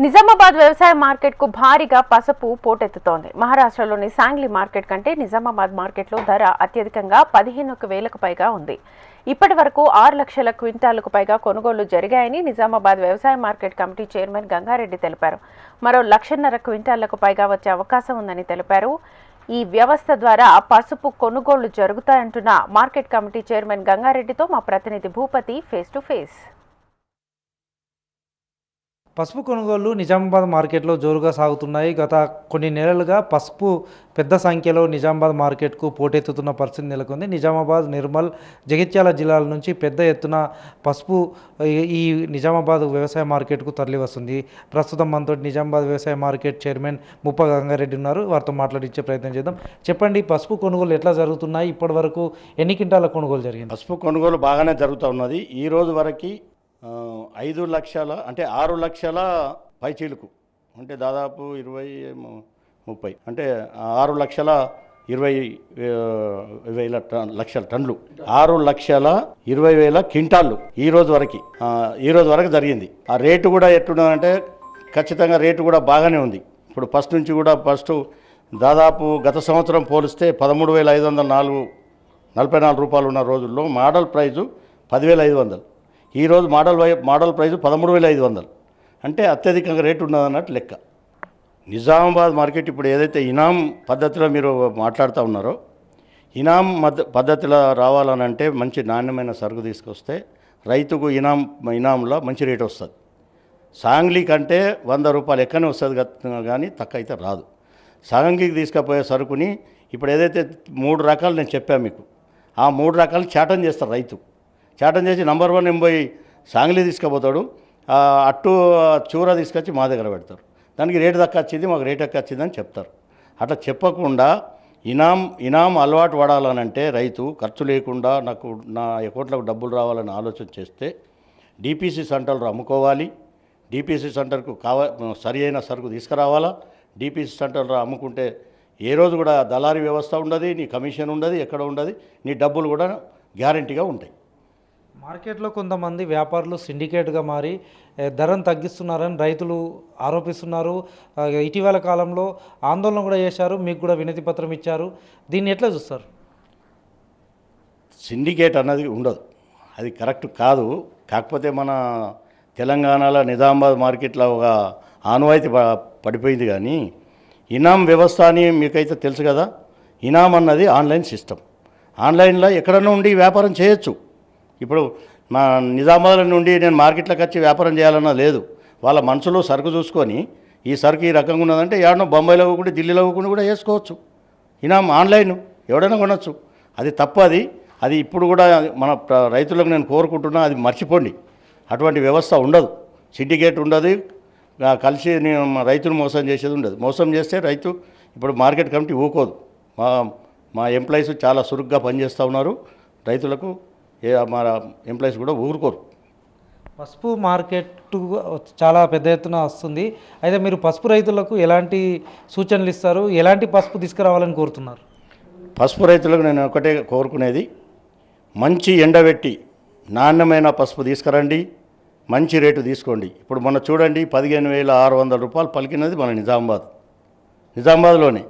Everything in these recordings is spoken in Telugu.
నిజామాబాద్ వ్యవసాయ మార్కెట్ కు భారీగా పసుపు పోటెత్తుతోంది. మహారాష్ట్రలోని సాంగ్లీ మార్కెట్ కంటే నిజామాబాద్ మార్కెట్లో ధర అత్యధికంగా 15,000కు పైగా ఉంది. ఇప్పటి వరకు 6 లక్షల క్వింటాలకు పైగా కొనుగోళ్లు జరిగాయని నిజామాబాద్ వ్యవసాయ మార్కెట్ కమిటీ చైర్మన్ గంగారెడ్డి తెలిపారు. మరో 1,50,000 క్వింటాలకు పైగా వచ్చే అవకాశం ఉందని తెలిపారు. ఈ వ్యవస్థ ద్వారా పసుపు కొనుగోళ్లు జరుగుతాయంటున్న మార్కెట్ కమిటీ చైర్మన్ గంగారెడ్డితో మా ప్రతినిధి భూపతి ఫేస్ టు ఫేస్. పసుపు కొనుగోళ్లు నిజామాబాద్ మార్కెట్లో జోరుగా సాగుతున్నాయి. గత కొన్ని నెలలుగా పసుపు పెద్ద సంఖ్యలో నిజామాబాద్ మార్కెట్కు పోటెత్తుతున్న పరిస్థితి నెలకొంది. నిజామాబాద్, నిర్మల్, జగిత్యాల జిల్లాల నుంచి పెద్ద ఎత్తున పసుపు ఈ నిజామాబాద్ వ్యవసాయ మార్కెట్కు తరలి వస్తుంది. ప్రస్తుతం మనతో నిజామాబాద్ వ్యవసాయ మార్కెట్ చైర్మన్ ముప్ప గంగారెడ్డి ఉన్నారు. వారితో మాట్లాడించే ప్రయత్నం చేద్దాం. చెప్పండి, పసుపు కొనుగోలు ఎట్లా జరుగుతున్నాయి? ఇప్పటి వరకు ఎన్ని క్వింటాల కొనుగోలు జరిగింది? పసుపు కొనుగోలు బాగానే జరుగుతూ ఉన్నది. ఈ రోజు వరకు 5 లక్షల అంటే 6 లక్షల పైచీలకు అంటే దాదాపు 20-30 అంటే 6,20,000 లక్షల టన్నులు, 6,20,000 క్వింటాళ్ళు ఈ రోజు వరకు జరిగింది. ఆ రేటు కూడా ఎట్టున్నదంటే ఖచ్చితంగా రేటు కూడా బాగానే ఉంది. ఇప్పుడు ఫస్ట్ నుంచి కూడా దాదాపు గత సంవత్సరం పోలిస్తే 13,544 రూపాయలు ఉన్న రోజుల్లో మోడల్ ప్రైజు 10,500. ఈరోజు మోడల్ ప్రైజు 13,500. అంటే అత్యధికంగా రేటు ఉన్నదన్నట్టు లెక్క. నిజామాబాద్ మార్కెట్ ఇప్పుడు ఏదైతే ఇనాం పద్ధతిలో మీరు మాట్లాడుతూ ఉన్నారో, ఇనాం పద్ధతిలో రావాలనంటే మంచి నాణ్యమైన సరుకు తీసుకొస్తే రైతుకు ఇనాంలో మంచి రేటు వస్తుంది. సాంగ్లీ కంటే 100 రూపాయలు ఎక్కనే వస్తుంది కానీ తక్కువ అయితే రాదు. సాంగ్లీకి తీసుకుపోయే సరుకుని ఇప్పుడు ఏదైతే 3 రకాలు నేను చెప్పాను మీకు, ఆ 3 రకాలు చాటం చేస్తారు. రైతు చాటం చేసి నంబర్ 1 ఎంబోయి సాంగ్లీ తీసుకుపోతాడు, అట్టు చూర తీసుకొచ్చి మా దగ్గర పెడతారు. దానికి రేటు తక్కువ వచ్చింది, మాకు రేటు ఎక్కువ వచ్చింది అని చెప్తారు. అట్లా చెప్పకుండా ఇనాం అలవాటు పడాలనంటే రైతు ఖర్చు లేకుండా నాకు నా అకౌంట్లకు డబ్బులు రావాలని ఆలోచన చేస్తే డిపిసి సెంటర్లో అమ్ముకోవాలి. డిపిసి సెంటర్కు సరి అయిన సరుకు తీసుకురావాలా. డిపిసి సెంటర్లో అమ్ముకుంటే ఏ రోజు కూడా దళారీ వ్యవస్థ ఉండదు, నీ కమిషన్ ఉండదు, ఎక్కడ ఉండదు, నీ డబ్బులు కూడా గ్యారంటీగా ఉంటాయి. మార్కెట్లో కొంతమంది వ్యాపారులు సిండికేట్గా మారి ధరను తగ్గిస్తున్నారని రైతులు ఆరోపిస్తున్నారు. ఇటీవల కాలంలో ఆందోళన కూడా చేశారు, మీకు కూడా వినతి పత్రం ఇచ్చారు. దీన్ని ఎట్లా చూస్తారు? సిండికేట్ అన్నది ఉండదు, అది కరెక్ట్ కాదు. కాకపోతే మన తెలంగాణలో నిజామాబాద్ మార్కెట్లో ఒక ఆనవాయితీ పడిపోయింది. కానీ ఇనాం వ్యవస్థ అని మీకైతే తెలుసు కదా. ఇనాం అన్నది ఆన్లైన్ సిస్టమ్. ఆన్లైన్లో ఎక్కడన్నా ఉండి వ్యాపారం చేయొచ్చు. ఇప్పుడు మా నిజామాబాద్ నుండి నేను మార్కెట్లోకి వచ్చి వ్యాపారం చేయాలన్నా లేదు. వాళ్ళ మనసులో సరుకు చూసుకొని ఈ సరుకు ఈ రకంగా ఉన్నదంటే ఎవడన్నా బొంబాయిలో కూడా ఢిల్లీలో కూడా వేసుకోవచ్చు. ఇనాం ఆన్లైన్ ఎవడైనా కొనవచ్చు. అది తప్పు. అది ఇప్పుడు కూడా మన రైతులకు నేను కోరుకుంటున్నా, అది మర్చిపోండి. అటువంటి వ్యవస్థ ఉండదు, సిండికేట్ ఉండదు, కలిసి రైతును మోసం చేసేది ఉండదు. మోసం చేస్తే రైతు ఇప్పుడు మార్కెట్ కమిటీ ఊకోదు. మా ఎంప్లాయీస్ చాలా చురుగ్గా పనిచేస్తూ ఉన్నారు. రైతులకు మా ఎంప్లాయీస్ కూడా ఊరుకోరు. పసుపు మార్కెట్ చాలా పెద్ద ఎత్తున వస్తుంది. అయితే మీరు పసుపు రైతులకు ఎలాంటి సూచనలు ఇస్తారు? ఎలాంటి పసుపు తీసుకురావాలని కోరుతున్నారు? పసుపు రైతులకు నేను ఒకటే కోరుకునేది, మంచి ఎండబెట్టి నాణ్యమైన పసుపు తీసుకురండి, మంచి రేటు తీసుకోండి. ఇప్పుడు మొన్న చూడండి 15,600 రూపాయలు పలికినది మన నిజామాబాద్లోనే.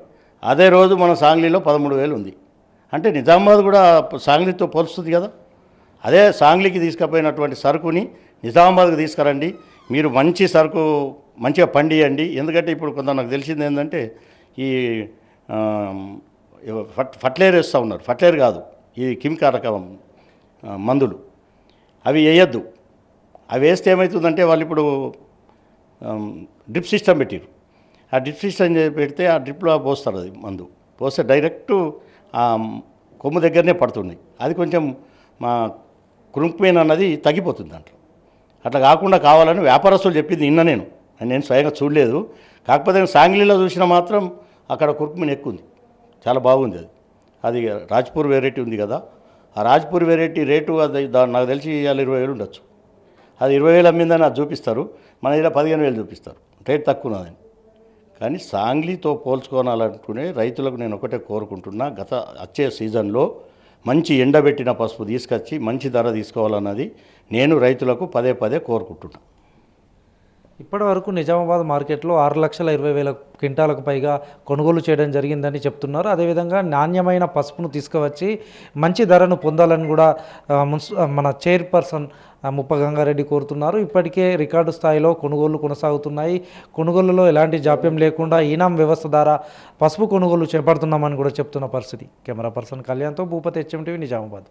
అదే రోజు మన సాంగ్లీలో 13,000 ఉంది. అంటే నిజామాబాద్ కూడా సాంగ్లీతో పోలుస్తుంది కదా. అదే సాంగ్లీకి తీసుకుపోయినటువంటి సరుకుని నిజామాబాద్కి తీసుకురండి. మీరు మంచి సరుకు మంచిగా పండియండి. ఎందుకంటే ఇప్పుడు కొంత నాకు తెలిసింది ఏంటంటే ఈ ఫర్టిలైజర్ వేస్తూ ఉన్నారు. ఫర్టిలైజర్ కాదు, ఈ కిమికారక మందులు అవి వేయద్దు. అవి వేస్తే ఏమవుతుందంటే వాళ్ళు ఇప్పుడు డ్రిప్ సిస్టమ్ పెట్టారు. ఆ డ్రిప్ సిస్టమ్ పెడితే ఆ డ్రిప్లో పోస్తారు. అది మందు పోస్తే డైరెక్టు కొమ్ము దగ్గరనే పడుతుంది. అది కొంచెం మా కురుంపెయిన్ అన్నది తగ్గిపోతుంది దాంట్లో. అట్లా కాకుండా కావాలని వ్యాపారస్తులు చెప్పింది నేను స్వయంగా చూడలేదు. కాకపోతే సాంగ్లీలో చూసినా మాత్రం అక్కడ కురుంపెయిన్ ఎక్కువ ఉంది, చాలా బాగుంది. అది రాజ్పూర్ వెరైటీ ఉంది కదా, ఆ రాజ్పూర్ వెరైటీ రేటు అది నాకు తెలిసి ఇవాళ 20,000 ఉండొచ్చు. అది 20,000 అమ్మిందని అది చూపిస్తారు, మన ఇలా 15,000 చూపిస్తారు. రేట్ తక్కువ ఉన్నదని. కానీ సాంగ్లీతో పోల్చుకోవాలనుకునే రైతులకు నేను ఒకటే కోరుకుంటున్నా, వచ్చే సీజన్లో మంచి ఎండబెట్టిన పసుపు తీసుకొచ్చి మంచి ధర తీసుకోవాలన్నది నేను రైతులకు పదే కోరుకుంటున్నాను. ఇప్పటి వరకు నిజామాబాద్ మార్కెట్లో 6,20,000 క్వింటాలకు పైగా కొనుగోలు చేయడం జరిగిందని చెప్తున్నారు. అదేవిధంగా నాణ్యమైన పసుపును తీసుకువచ్చి మంచి ధరను పొందాలని కూడా మన చైర్పర్సన్ ముప్ప గంగారెడ్డి కోరుతున్నారు. ఇప్పటికే రికార్డు స్థాయిలో కొనుగోళ్లు కొనసాగుతున్నాయి. కొనుగోలులో ఎలాంటి జాప్యం లేకుండా ఈనాం వ్యవస్థ ద్వారా పసుపు కొనుగోలు చేపడుతున్నామని కూడా చెప్తున్న పరిస్థితి. కెమెరా పర్సన్ కళ్యాణ్తో భూపతి, HM టీవీ, నిజామాబాద్.